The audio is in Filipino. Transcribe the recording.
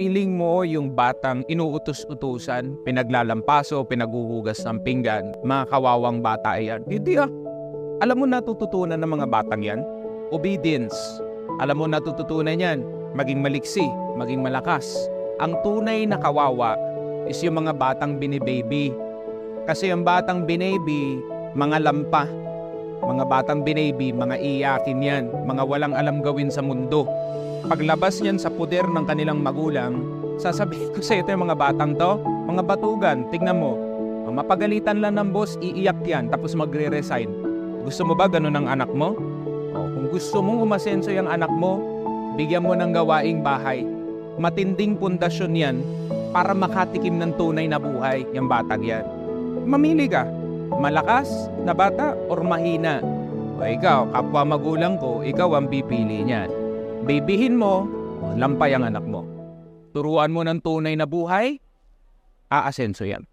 Piling mo yung batang inuutos-utusan, pinaglalampaso, pinaguhugas ng pinggan, mga kawawang bata yan. Hindi ah. Alam mo natututunan ng mga batang yan? Obedience. Alam mo natututunan yan? Maging maliksi, maging malakas. Ang tunay na kawawa is yung mga batang binibaby. Kasi yung batang binaby, mga lampa. Mga batang binaby, mga iyakin yan. Mga walang alam gawin sa mundo. Paglabas niyan sa puder ng kanilang magulang, sasabihin ko sa ito yung mga batang to, mga batugan, tignan mo. Mapagalitan lang ng boss, iiyak yan, tapos magre-resign. Gusto mo ba ganun ang anak mo? Kung gusto mong umasenso yung anak mo, bigyan mo ng gawaing bahay. Matinding pundasyon yan para makatikim ng tunay na buhay yung batang yan. Mamili ka, malakas na bata or mahina. O ikaw, kapwa magulang ko, ikaw ang pipili niyan. Babyhin mo, lampay ang anak mo. Turuan mo ng tunay na buhay, aasenso yan.